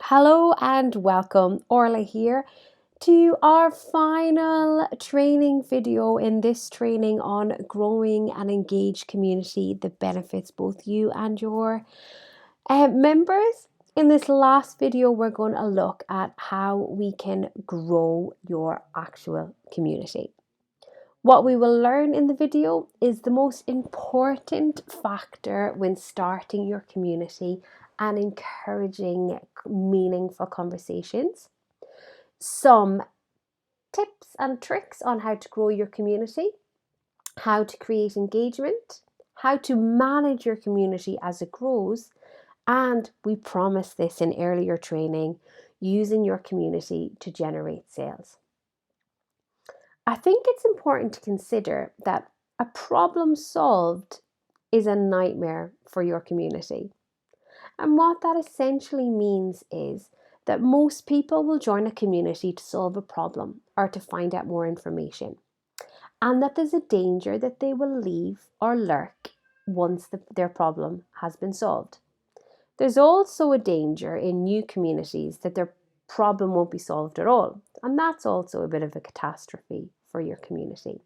Hello and welcome, Orla here, to our final training video in this training on growing an engaged community that benefits both you and your members. In this last video, we're going to look at how we can grow your actual community. What we will learn in the video is the most important factor when starting your community and encouraging meaningful conversations. Some tips and tricks on how to grow your community, how to create engagement, how to manage your community as it grows, and we promised this in earlier training, using your community to generate sales. I think it's important to consider that a problem solved is a nightmare for your community. And what that essentially means is that most people will join a community to solve a problem or to find out more information. And that there's a danger that they will leave or lurk once their problem has been solved. There's also a danger in new communities that their problem won't be solved at all. And that's also a bit of a catastrophe for your community.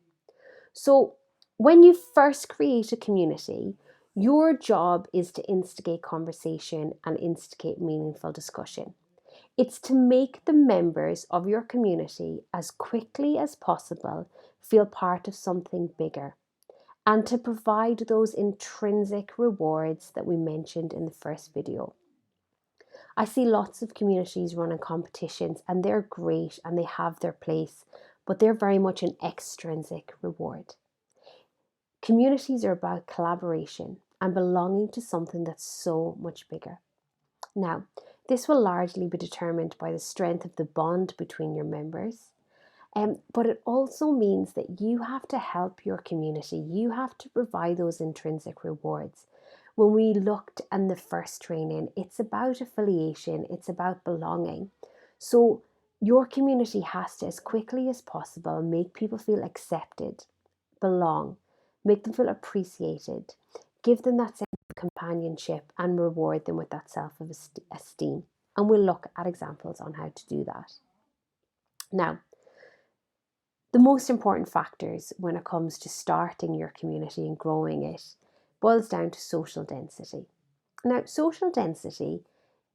So when you first create a community, your job is to instigate conversation and instigate meaningful discussion. It's to make the members of your community as quickly as possible feel part of something bigger, and to provide those intrinsic rewards that we mentioned in the first video. I see lots of communities running competitions and they're great and they have their place, but they're very much an extrinsic reward. Communities are about collaboration and belonging to something that's so much bigger. Now, this will largely be determined by the strength of the bond between your members, but it also means that you have to help your community. You have to provide those intrinsic rewards. When we looked in the first training, it's about affiliation, it's about belonging. So your community has to, as quickly as possible, make people feel accepted, belong, make them feel appreciated, give them that sense of companionship and reward them with that self-esteem. And we'll look at examples on how to do that. Now, the most important factors when it comes to starting your community and growing it boils down to social density. Now, social density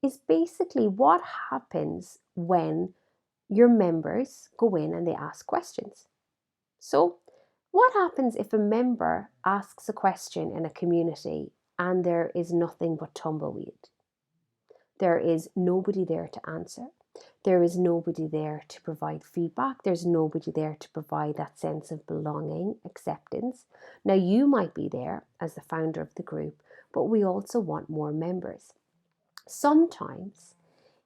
is basically what happens when your members go in and they ask questions. So, what happens if a member asks a question in a community and there is nothing but tumbleweed? There is nobody there to answer. There is nobody there to provide feedback. There's nobody there to provide that sense of belonging, acceptance. Now, you might be there as the founder of the group, but we also want more members. Sometimes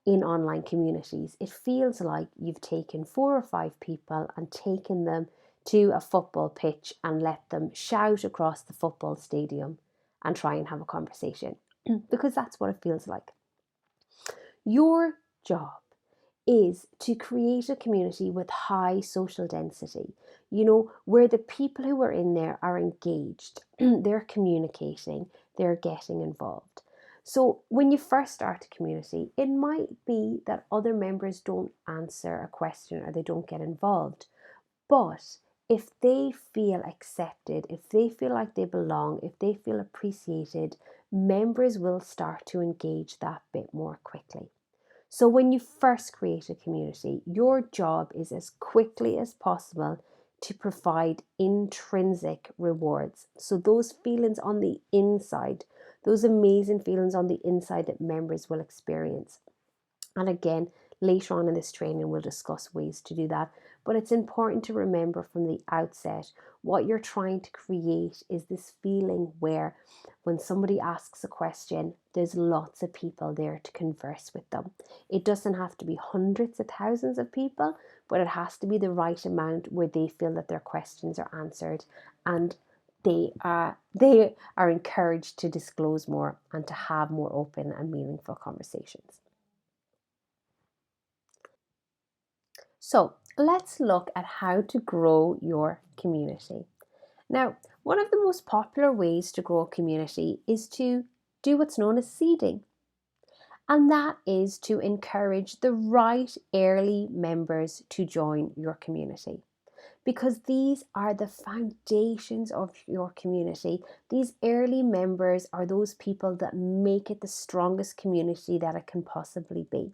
in online communities, it feels like you've taken 4 or 5 people and taken them to a football pitch and let them shout across the football stadium and try and have a conversation, because that's what it feels like. Your job is to create a community with high social density, where the people who are in there are engaged, they're communicating, they're getting involved. So when you first start a community, it might be that other members don't answer a question or they don't get involved. But if they feel accepted, if they feel like they belong, if they feel appreciated, members will start to engage that bit more quickly. So when you first create a community, your job is as quickly as possible to provide intrinsic rewards. So those feelings on the inside, those amazing feelings on the inside that members will experience. And again, later on in this training, we'll discuss ways to do that. But it's important to remember from the outset, what you're trying to create is this feeling where when somebody asks a question, there's lots of people there to converse with them. It doesn't have to be hundreds of thousands of people, but it has to be the right amount where they feel that their questions are answered and they are encouraged to disclose more and to have more open and meaningful conversations. So let's look at how to grow your community. Now, one of the most popular ways to grow a community is to do what's known as seeding. And that is to encourage the right early members to join your community, because these are the foundations of your community. These early members are those people that make it the strongest community that it can possibly be.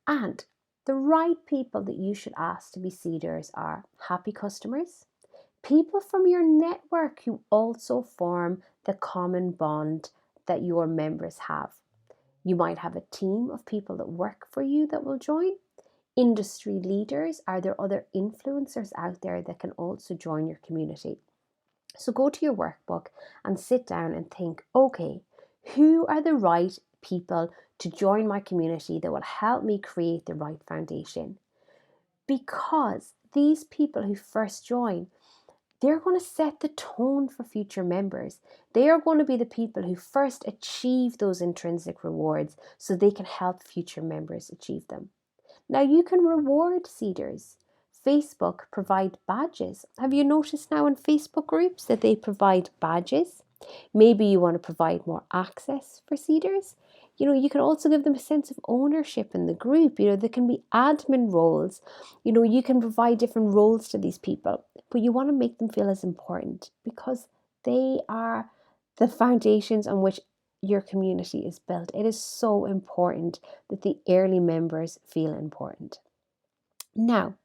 And the right people that you should ask to be seeders are happy customers, people from your network who also form the common bond that your members have. You might have a team of people that work for you that will join. Industry leaders, are there other influencers out there that can also join your community? So go to your workbook and sit down and think, okay, who are the right people to join my community that will help me create the right foundation? Because these people who first join, they're going to set the tone for future members. They are going to be the people who first achieve those intrinsic rewards so they can help future members achieve them. Now you can reward seeders. Facebook provide badges. Have you noticed now in Facebook groups that they provide badges? Maybe you want to provide more access for seeders. You can also give them a sense of ownership in the group. There can be admin roles. You can provide different roles to these people, but you want to make them feel as important because they are the foundations on which your community is built. It is so important that the early members feel important. Now,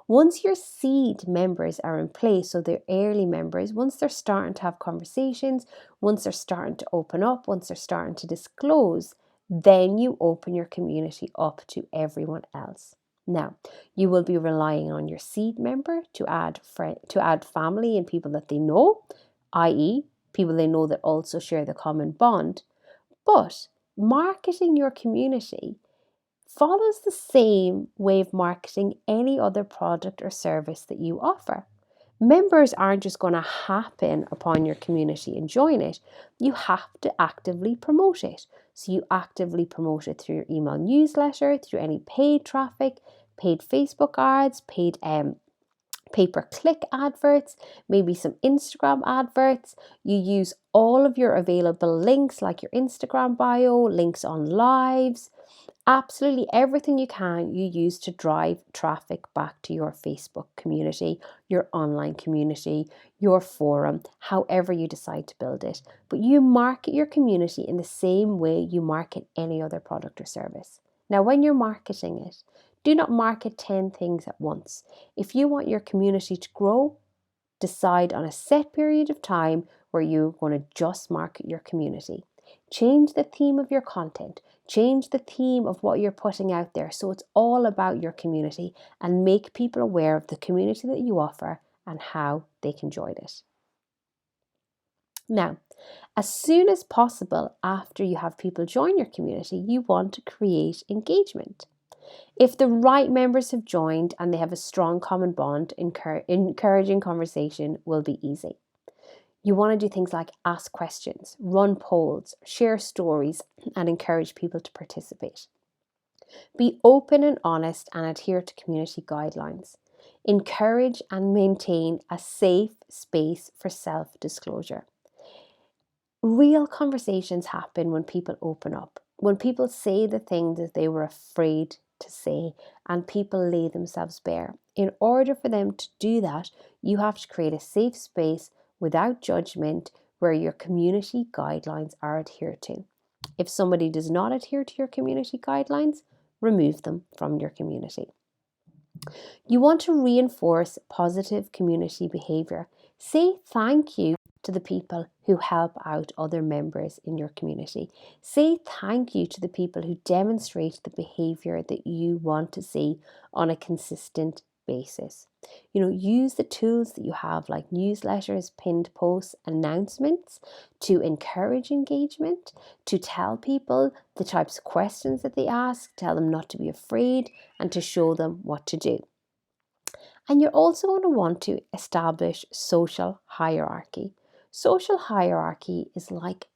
once your seed members are in place, so they're early members, once they're starting to have conversations, once they're starting to open up, once they're starting to disclose, then you open your community up to everyone else. Now, you will be relying on your seed member to add family and people that they know, i.e., people they know that also share the common bond. But marketing your community follows the same way of marketing any other product or service that you offer. Members aren't just going to happen upon your community and join it. You have to actively promote it. So you actively promote it through your email newsletter, through any paid traffic, paid Facebook ads, paid pay-per-click adverts, maybe some Instagram adverts. You use all of your available links like your Instagram bio, links on lives, absolutely everything you can, you use to drive traffic back to your Facebook community, your online community, your forum, however you decide to build it. But you market your community in the same way you market any other product or service. Now, when you're marketing it, do not market 10 things at once. If you want your community to grow, decide on a set period of time where you're going to just market your community. Change the theme of your content. Change the theme of what you're putting out there so it's all about your community, and make people aware of the community that you offer and how they can join it. Now, as soon as possible after you have people join your community, you want to create engagement. If the right members have joined and they have a strong common bond, encouraging conversation will be easy. You want to do things like ask questions, run polls, share stories, and encourage people to participate. Be open and honest and adhere to community guidelines. Encourage and maintain a safe space for self-disclosure. Real conversations happen when people open up, when people say the things that they were afraid to say, and people lay themselves bare. In order for them to do that, you have to create a safe space without judgment where your community guidelines are adhered to. If somebody does not adhere to your community guidelines, remove them from your community. You want to reinforce positive community behavior. Say thank you to the people who help out other members in your community. Say thank you to the people who demonstrate the behavior that you want to see on a consistent basis. Use the tools that you have like newsletters, pinned posts, announcements to encourage engagement, to tell people the types of questions that they ask, tell them not to be afraid, and to show them what to do. And you're also going to want to establish social hierarchy. Social hierarchy is like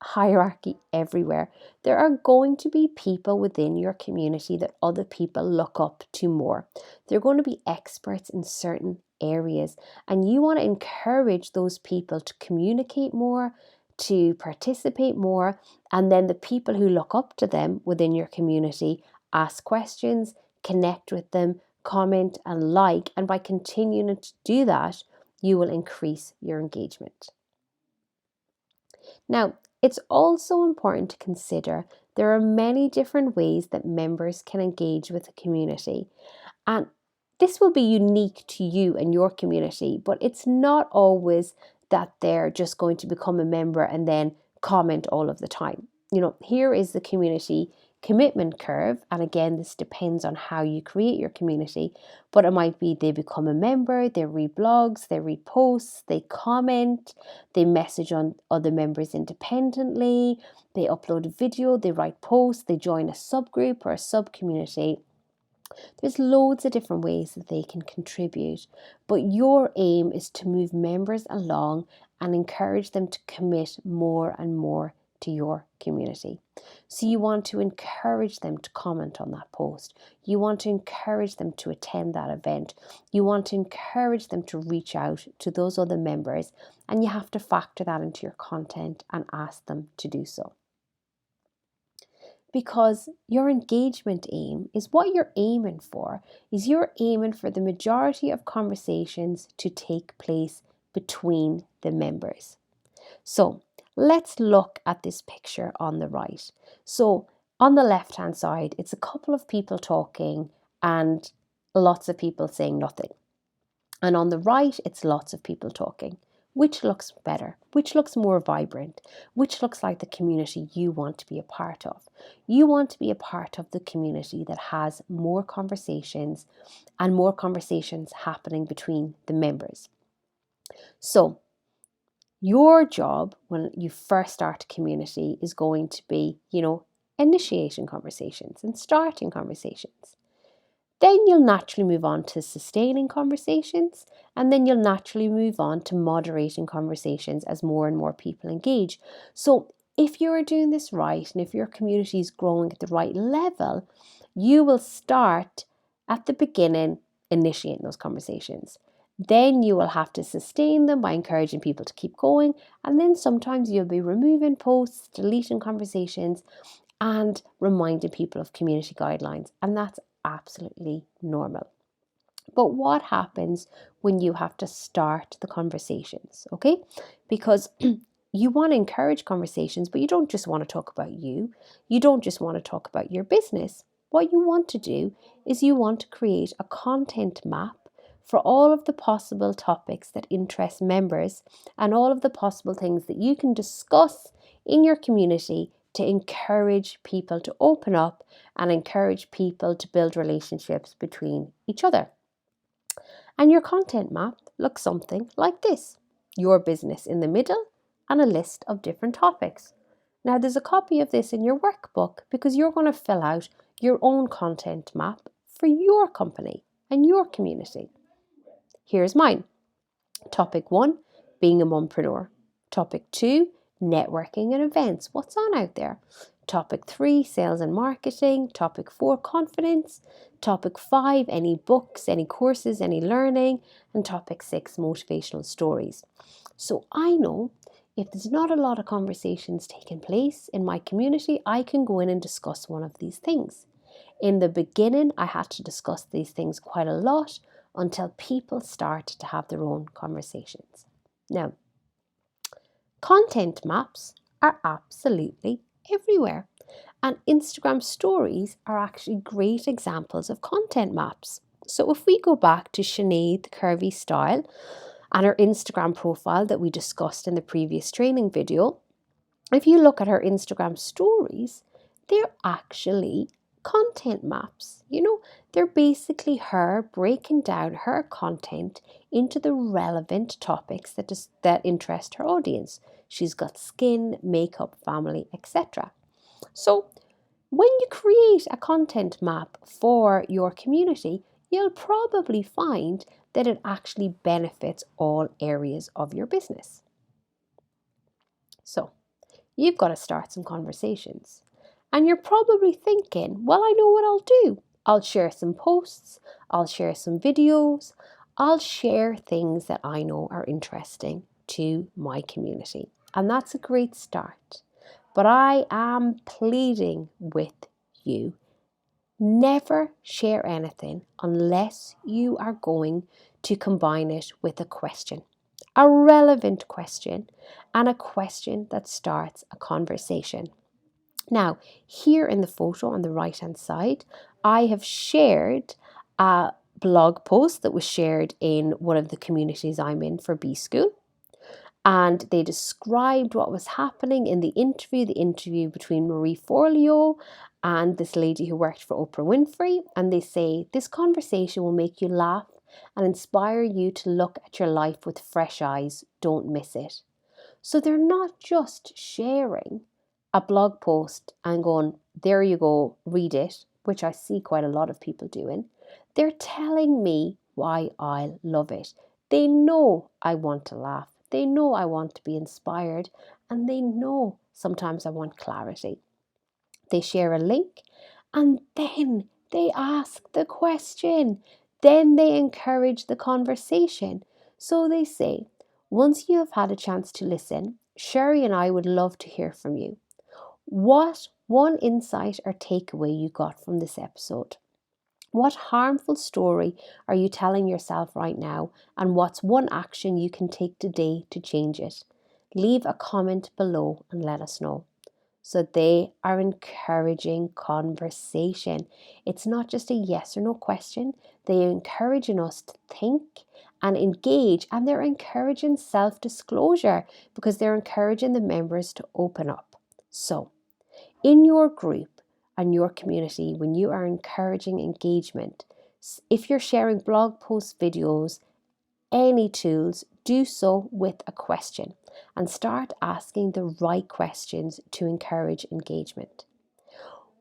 hierarchy everywhere. There are going to be people within your community that other people look up to more. They're going to be experts in certain areas, and you want to encourage those people to communicate more, to participate more, and then the people who look up to them within your community ask questions, connect with them, comment and like, and by continuing to do that, you will increase your engagement. Now, it's also important to consider there are many different ways that members can engage with the community, and this will be unique to you and your community, but it's not always that they're just going to become a member and then comment all of the time. Here is the community commitment curve, and again, this depends on how you create your community, but it might be they become a member, they read blogs, they read posts, they comment, they message on other members independently, they upload a video, they write posts, they join a subgroup or a sub-community. There's loads of different ways that they can contribute, but your aim is to move members along and encourage them to commit more and more to your community. So you want to encourage them to comment on that post. You want to encourage them to attend that event. You want to encourage them to reach out to those other members, and you have to factor that into your content and ask them to do so. Because your engagement aim is what you're aiming for, is you're aiming for the majority of conversations to take place between the members. So let's look at this picture on the right. So on the left hand side, it's a couple of people talking and lots of people saying nothing. And on the right, it's lots of people talking. Which looks better? Which looks more vibrant? Which looks like the community you want to be a part of? You want to be a part of the community that has more conversations and more conversations happening between the members. So your job when you first start a community is going to be, initiating conversations and starting conversations. Then you'll naturally move on to sustaining conversations, and then you'll naturally move on to moderating conversations as more and more people engage. So if you're doing this right, and if your community is growing at the right level, you will start at the beginning initiating those conversations. Then you will have to sustain them by encouraging people to keep going, and then sometimes you'll be removing posts, deleting conversations, and reminding people of community guidelines, and that's absolutely normal. But what happens when you have to start the conversations, okay? Because you want to encourage conversations, but you don't just want to talk about you. You don't just want to talk about your business. What you want to do is you want to create a content map for all of the possible topics that interest members and all of the possible things that you can discuss in your community to encourage people to open up and encourage people to build relationships between each other. And your content map looks something like this. Your business in the middle and a list of different topics. Now there's a copy of this in your workbook because you're going to fill out your own content map for your company and your community. Here's mine. Topic 1, being a mompreneur. Topic 2, networking and events. What's on out there? Topic 3, sales and marketing. Topic 4, confidence. Topic 5, any books, any courses, any learning. And topic 6, motivational stories. So I know if there's not a lot of conversations taking place in my community, I can go in and discuss one of these things. In the beginning, I had to discuss these things quite a lot until people started to have their own conversations. Now, content maps are absolutely everywhere, and Instagram stories are actually great examples of content maps. So if we go back to Sinead the Curvy Style and her Instagram profile that we discussed in the previous training video, if you look at her Instagram stories, they're actually content maps. They're basically her breaking down her content into the relevant topics that interest her audience. She's got skin, makeup, family, etc. So when you create a content map for your community, you'll probably find that it actually benefits all areas of your business. So you've got to start some conversations. And you're probably thinking, well, I know what I'll do. I'll share some posts, I'll share some videos, I'll share things that I know are interesting to my community. and that's a great start. But I am pleading with you. Never share anything unless you are going to combine it with a question, a relevant question, and a question that starts a conversation. Now, here in the photo on the right hand side, I have shared a blog post that was shared in one of the communities I'm in for B School. And they described what was happening in the interview between Marie Forleo and this lady who worked for Oprah Winfrey. And they say, this conversation will make you laugh and inspire you to look at your life with fresh eyes. Don't miss it. So they're not just sharing a blog post and going, there you go, read it, which I see quite a lot of people doing. They're telling me why I love it. They know I want to laugh. They know I want to be inspired, and they know sometimes I want clarity. They share a link and then they ask the question. Then they encourage the conversation. So they say, once you have had a chance to listen, Sherry and I would love to hear from you. What one insight or takeaway you got from this episode? What harmful story are you telling yourself right now? And what's one action you can take today to change it? Leave a comment below and let us know. So they are encouraging conversation. It's not just a yes or no question. They're encouraging us to think and engage, and they're encouraging self-disclosure because they're encouraging the members to open up. So in your group and your community, when you are encouraging engagement, if you're sharing blog posts, videos, any tools, do so with a question and start asking the right questions to encourage engagement.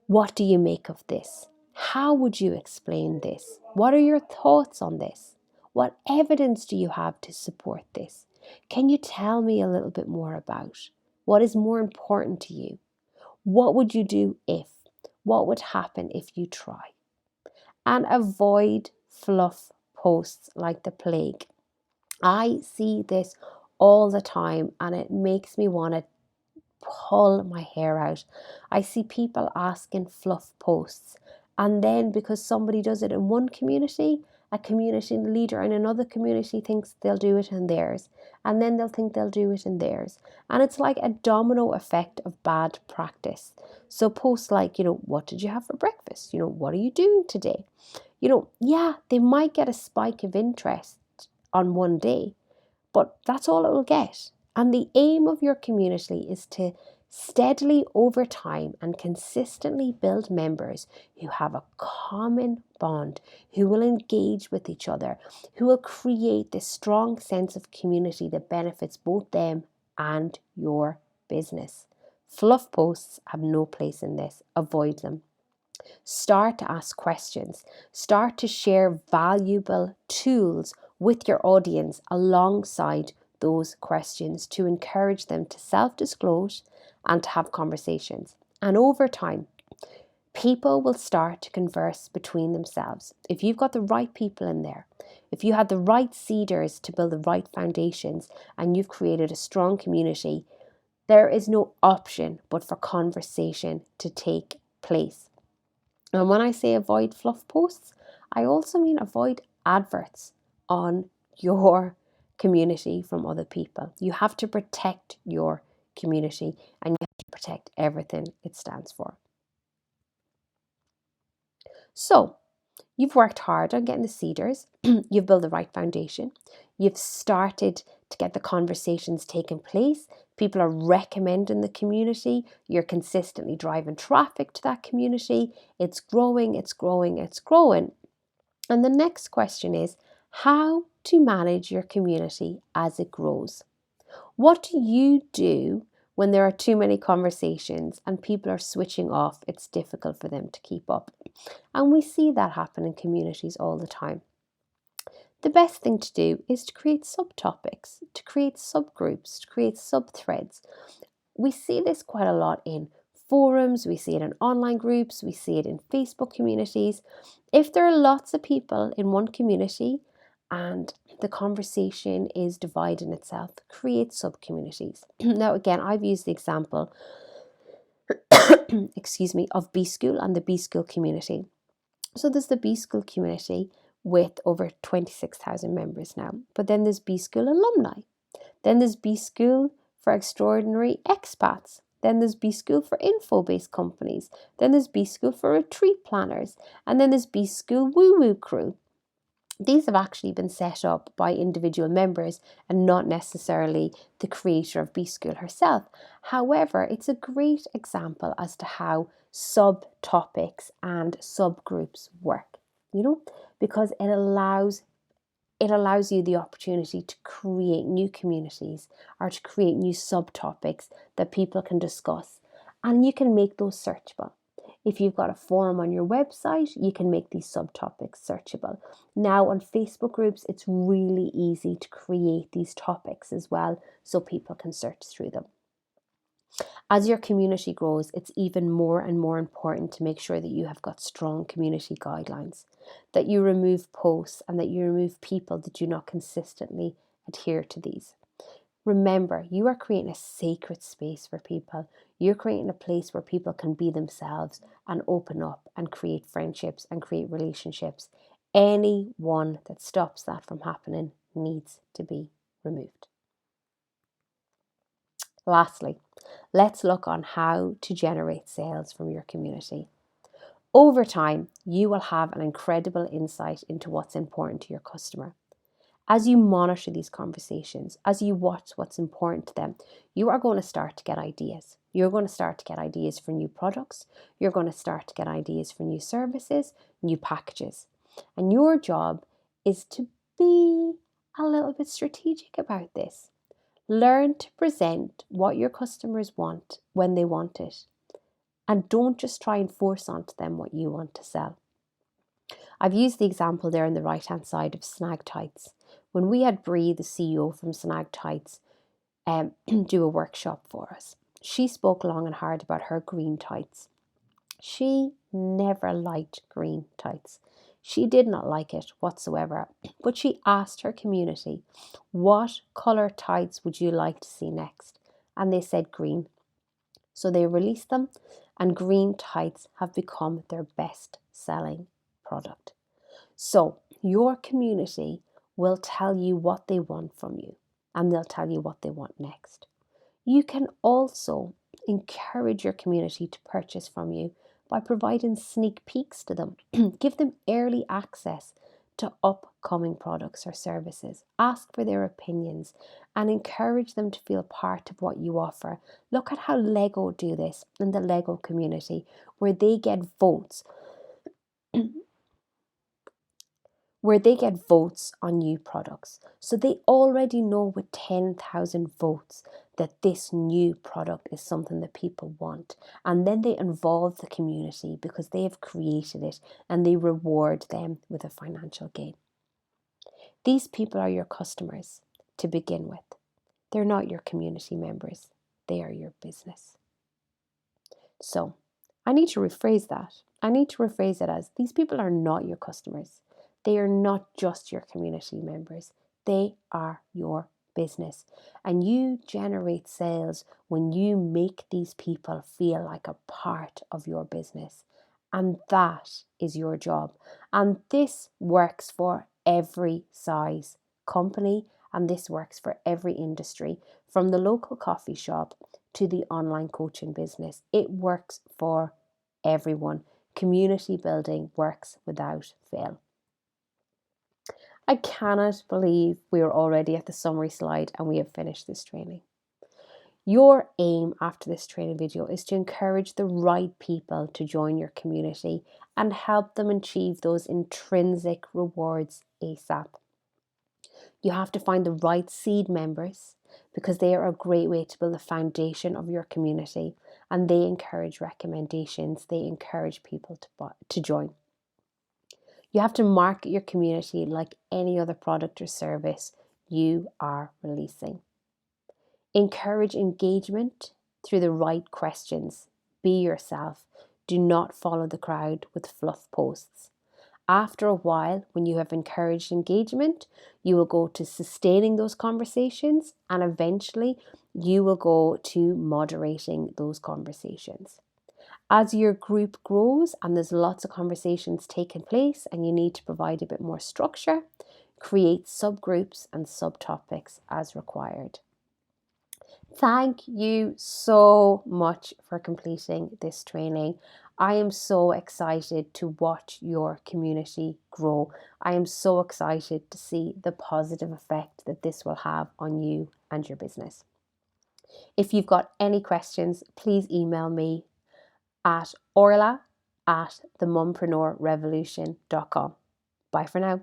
What do you make of this? How would you explain this? What are your thoughts on this? What evidence do you have to support this? Can you tell me a little bit more about what is more important to you? What would you do if? What would happen if you try? And avoid fluff posts like the plague. I see this all the time and it makes me want to pull my hair out. I see people asking fluff posts, and then because somebody does it in one community, a community leader in another community thinks they'll do it in theirs, and then they'll think they'll do it in theirs. And it's like a domino effect of bad practice. So posts like, what did you have for breakfast? What are you doing today? Yeah, they might get a spike of interest on one day, but that's all it will get. And the aim of your community is to steadily over time and consistently build members who have a common bond, who will engage with each other, who will create this strong sense of community that benefits both them and your business. Fluff posts have no place in this. Avoid them. Start to ask questions. Start to share valuable tools with your audience alongside those questions to encourage them to self-disclose and to have conversations. And over time, people will start to converse between themselves. If you've got the right people in there, if you had the right seeders to build the right foundations, and you've created a strong community, there is no option but for conversation to take place. And when I say avoid fluff posts, I also mean avoid adverts on your community from other people. You have to protect your community and you have to protect everything it stands for. So, you've worked hard on getting the seeders, you've built the right foundation, you've started to get the conversations taking place, people are recommending the community, you're consistently driving traffic to that community, it's growing, it's growing, it's growing. And the next question is how to manage your community as it grows. What do you do when there are too many conversations and people are switching off? It's difficult for them to keep up. And we see that happen in communities all the time. The best thing to do is to create subtopics, to create subgroups, to create subthreads. We see this quite a lot in forums, we see it in online groups, we see it in Facebook communities. If there are lots of people in one community and the conversation is dividing itself, create sub-communities. Now, again, I've used the example, excuse me, of B School and the B School community. So there's the B School community with over 26,000 members now. But then there's B School alumni. Then there's B School for extraordinary expats. Then there's B School for info-based companies. Then there's B School for retreat planners. And then there's B School woo-woo crew. These have actually been set up by individual members and not necessarily the creator of B School herself. However, it's a great example as to how subtopics and subgroups work, because it allows you the opportunity to create new communities or to create new subtopics that people can discuss, and you can make those searchable. If you've got a forum on your website, you can make these subtopics searchable. Now on Facebook groups, it's really easy to create these topics as well so people can search through them. As your community grows, it's even more and more important to make sure that you have got strong community guidelines, that you remove posts and that you remove people that do not consistently adhere to these. Remember, you are creating a sacred space for people. You're creating a place where people can be themselves and open up and create friendships and create relationships. Anyone that stops that from happening needs to be removed. Lastly, let's look on how to generate sales from your community. Over time, you will have an incredible insight into what's important to your customer. As you monitor these conversations, as you watch what's important to them, you are going to start to get ideas. You're going to start to get ideas for new products. You're going to start to get ideas for new services, new packages. And your job is to be a little bit strategic about this. Learn to present what your customers want when they want it. And don't just try and force onto them what you want to sell. I've used the example there on the right-hand side of Snag Tights. When we had Bree, the CEO from Snag Tights, do a workshop for us, she spoke long and hard about her green tights. She never liked green tights. She did not like it whatsoever, but she asked her community, what colour tights would you like to see next? And they said green. So they released them, and green tights have become their best selling product. So your community will tell you what they want from you, and they'll tell you what they want next. You can also encourage your community to purchase from you by providing sneak peeks to them. Give them early access to upcoming products or services. Ask for their opinions and encourage them to feel part of what you offer. Look at how Lego do this in the Lego community, where they get votes on new products. So they already know with 10,000 votes that this new product is something that people want. And then they involve the community because they have created it, and they reward them with a financial gain. These people are your customers to begin with. They're not your community members. They are your business. So I need to rephrase that. I need to rephrase it as, these people are not your customers. They are not just your community members. They are your business. And you generate sales when you make these people feel like a part of your business. And that is your job. And this works for every size company, and this works for every industry, from the local coffee shop to the online coaching business. It works for everyone. Community building works without fail. I cannot believe we are already at the summary slide and we have finished this training. Your aim after this training video is to encourage the right people to join your community and help them achieve those intrinsic rewards ASAP. You have to find the right seed members, because they are a great way to build the foundation of your community, and they encourage recommendations. They encourage people to join. You have to market your community like any other product or service you are releasing. Encourage engagement through the right questions. Be yourself. Do not follow the crowd with fluff posts. After a while, when you have encouraged engagement, you will go to sustaining those conversations, and eventually you will go to moderating those conversations. As your group grows and there's lots of conversations taking place and you need to provide a bit more structure, create subgroups and subtopics as required. Thank you so much for completing this training. I am so excited to watch your community grow. I am so excited to see the positive effect that this will have on you and your business. If you've got any questions, please email me at orla@themompreneurrevolution.com. Bye for now.